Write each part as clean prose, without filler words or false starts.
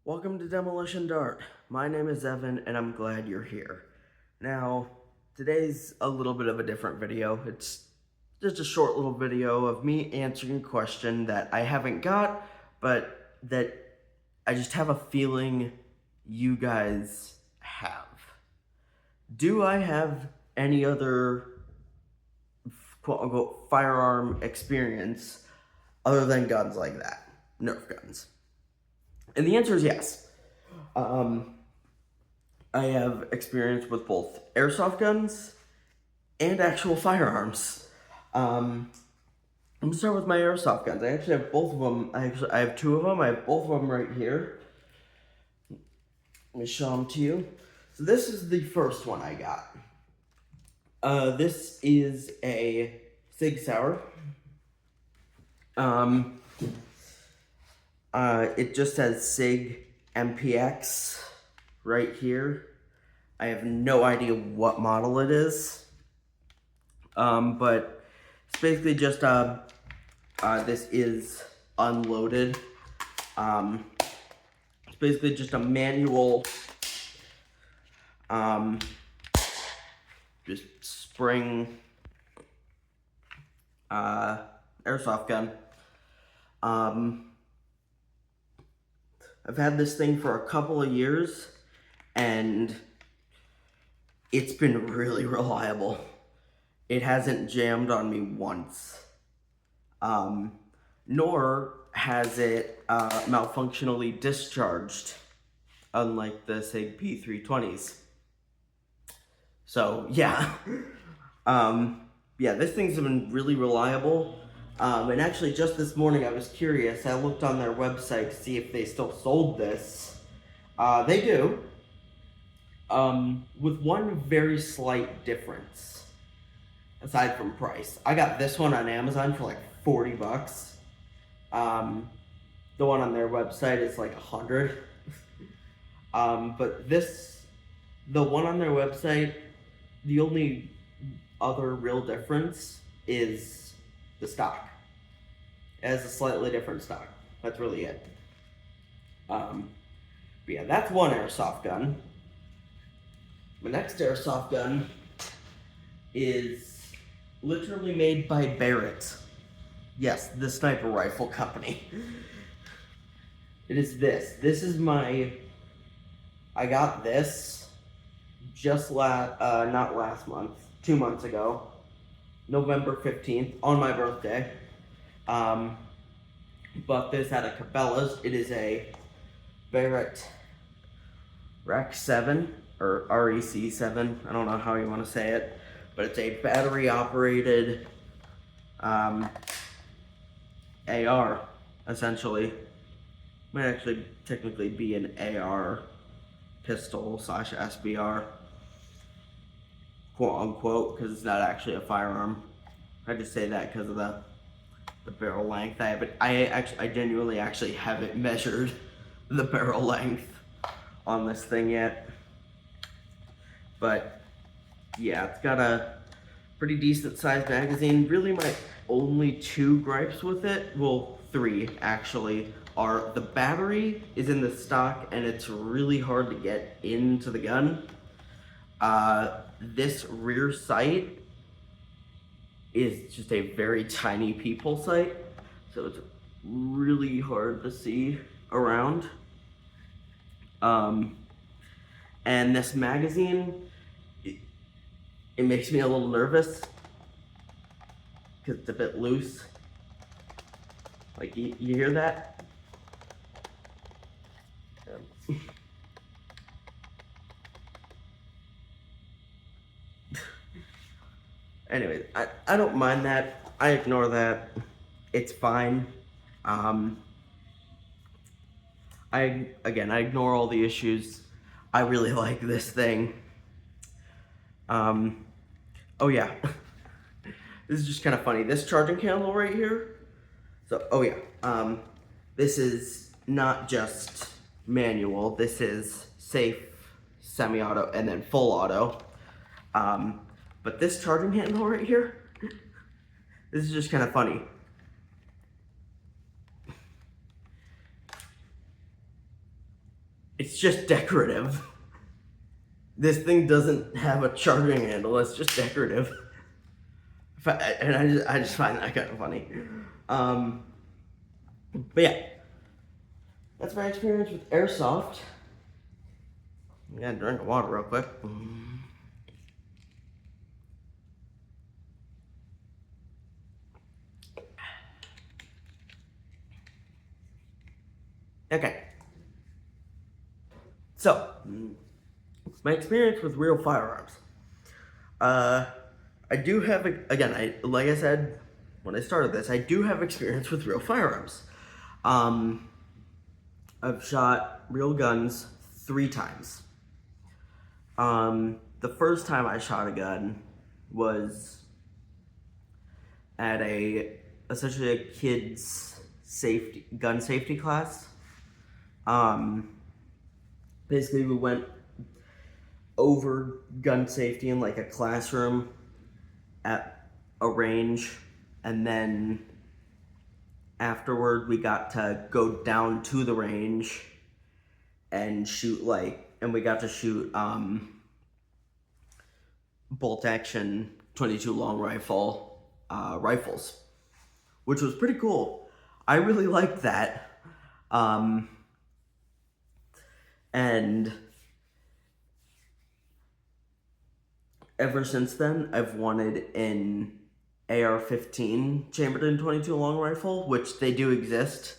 Welcome to Demolition Dart. My name is Evan and I'm glad you're here. Now, today's a little bit of a different video. It's just a short little video of me answering a question that I haven't got, but that I just have a feeling you guys have. Do I have any other quote-unquote firearm experience other than guns like that? Nerf guns. And the answer is yes. I have experience with both airsoft guns and actual firearms. I'm gonna start with my airsoft guns. I actually have both of them. I have two of them. I have both of them right here. Let me show them to you. So this is the first one I got. This is a Sig Sauer. It just says Sig MPX right here. I have no idea what model it is. But it's basically just this is unloaded. It's basically just a manual just spring airsoft gun. I've had this thing for a couple of years and it's been really reliable. It hasn't jammed on me once. Nor has it malfunctionally discharged, unlike the SIG P320s. So yeah, yeah, this thing's been really reliable. And actually just this morning I was curious, I looked on their website to see if they still sold this. They do, with one very slight difference, aside from price. I got this one on Amazon for like 40 bucks. The one on their website is like 100. But the one on their website, the only other real difference is the stock. It has a slightly different stock. That's really it. But yeah, that's one airsoft gun. My next airsoft gun is literally made by Barrett. Yes, the sniper rifle company. It is this. This is I got this just not last month, 2 months ago, November 15th, on my birthday. But this at a Cabela's. It is a Barrett Rec 7 or REC 7. I don't know how you want to say it, but it's a battery operated AR, essentially. Might actually technically be an AR pistol / SBR, quote unquote, because it's not actually a firearm. I just say that because of the barrel length. I genuinely actually haven't measured the barrel length on this thing yet. But yeah, it's got a pretty decent sized magazine. Really my only two gripes with it, well, three actually, are the battery is in the stock and it's really hard to get into the gun. This rear sight is just a very tiny peephole sight, so it's really hard to see around. And this magazine, it makes me a little nervous because it's a bit loose. Like, you hear that? Anyways, I don't mind that. I ignore that. It's fine. I ignore all the issues. I really like this thing. Oh yeah. This is just kind of funny. This charging candle right here. So, oh yeah. This is not just manual. This is safe, semi-auto, and then full auto. But this charging handle right here, this is just kind of funny. It's just decorative. This thing doesn't have a charging handle. It's just decorative. And I just find that kind of funny. But yeah, that's my experience with airsoft. I gotta drink of water real quick. Okay. So, my experience with real firearms. I do have, again, like I said when I started this, I do have experience with real firearms. I've shot real guns 3 times. The first time I shot a gun was at essentially a kid's gun safety class. Basically we went over gun safety in like a classroom at a range, and then afterward we got to go down to the range and shoot and we got to shoot bolt action 22 long rifles, which was pretty cool. I really liked that. And ever since then, I've wanted an AR-15 chambered in 22 long rifle, which they do exist.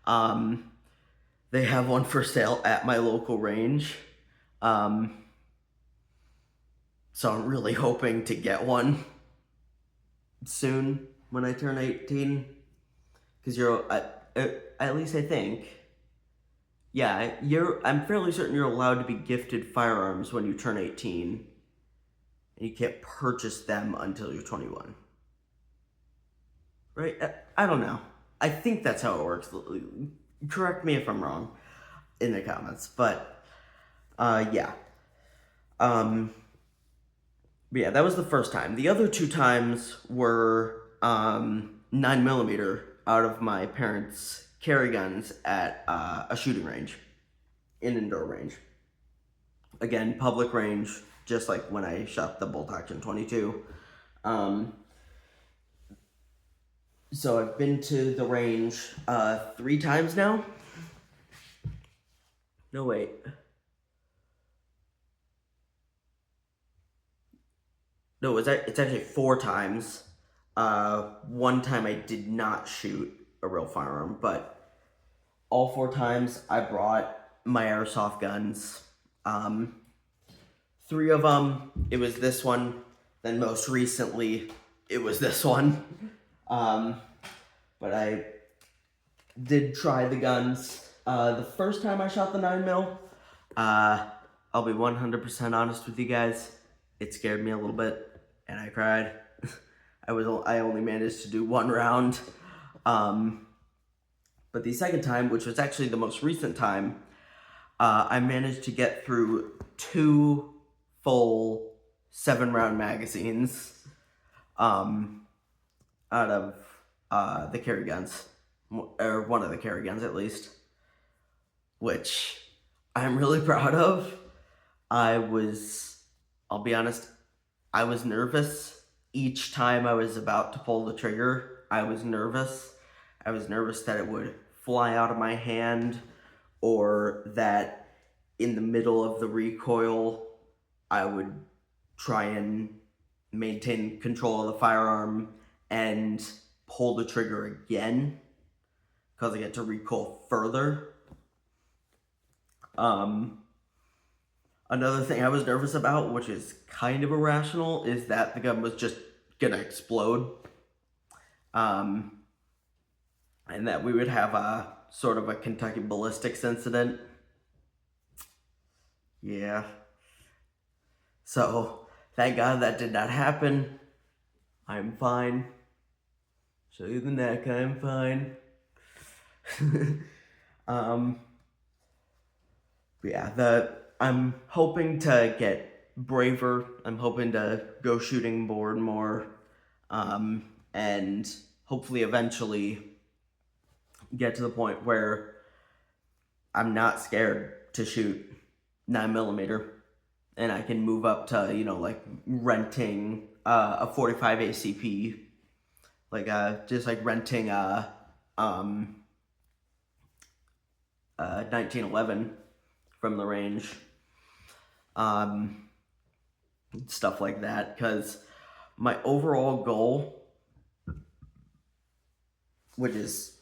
They have one for sale at my local range. So I'm really hoping to get one soon when I turn 18. Because at least I think, yeah, I'm fairly certain you're allowed to be gifted firearms when you turn 18. And you can't purchase them until you're 21. Right? I don't know. I think that's how it works. Correct me if I'm wrong in the comments. But, yeah. But yeah, that was the first time. The other 2 times were 9mm out of my parents' carry guns at a shooting range, an indoor range. Again, public range, just like when I shot the bolt action 22. So I've been to the range 3 times now. No, wait. No, it's actually 4 times. 1 time I did not shoot a real firearm, but all 4 times I brought my airsoft guns. 3 of them, it was this one. Then most recently, it was this one. But I did try the guns. The first time I shot the 9mm, I'll be 100% honest with you guys, it scared me a little bit, and I cried. I only managed to do 1 round. But the second time, which was actually the most recent time, I managed to get through 2 full 7-round magazines out of the carry guns, or one of the carry guns at least, which I'm really proud of. I'll be honest, I was nervous. Each time I was about to pull the trigger, I was nervous. I was nervous that it would fly out of my hand, or that in the middle of the recoil, I would try and maintain control of the firearm and pull the trigger again, because I get to recoil further. Another thing I was nervous about, which is kind of irrational, is that the gun was just gonna explode. And that we would have a sort of a Kentucky ballistics incident. Yeah. So, thank God that did not happen. I'm fine. Show you the neck, I'm fine. Yeah, I'm hoping to get braver. I'm hoping to go shooting more and more. And hopefully eventually get to the point where I'm not scared to shoot 9mm, and I can move up to, you know, like renting a 45 ACP, like just like renting a 1911 from the range, stuff like that. Because my overall goal, which is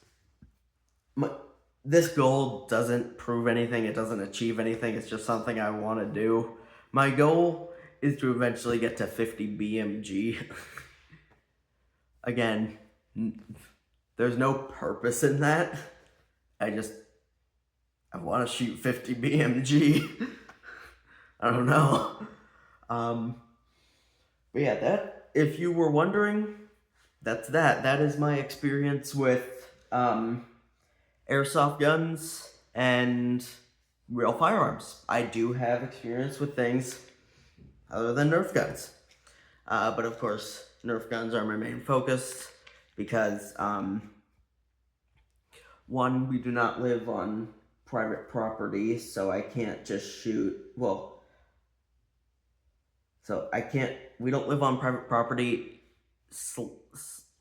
this goal doesn't prove anything, it doesn't achieve anything, it's just something I want to do. My goal is to eventually get to 50 BMG. Again, there's no purpose in that. I want to shoot 50 BMG. I don't know. But yeah, that, if you were wondering, that's that. That is my experience with airsoft guns and real firearms. I do have experience with things other than Nerf guns. But of course, Nerf guns are my main focus because, one, we do not live on private property, so I can't just shoot, we don't live on private property,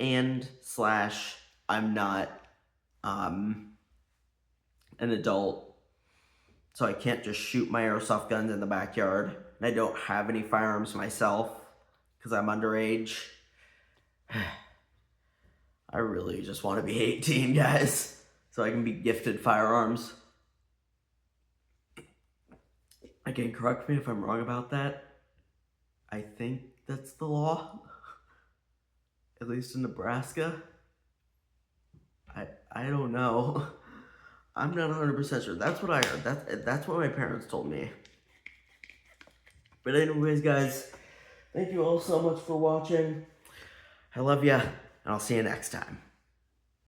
and I'm not, an adult, so I can't just shoot my airsoft guns in the backyard, and I don't have any firearms myself, because I'm underage. I really just want to be 18, guys, so I can be gifted firearms. Again, correct me if I'm wrong about that. I think that's the law, at least in Nebraska. I don't know. I'm not 100% sure. That's what I heard. That's what my parents told me. But anyways, guys, thank you all so much for watching. I love ya, and I'll see you next time.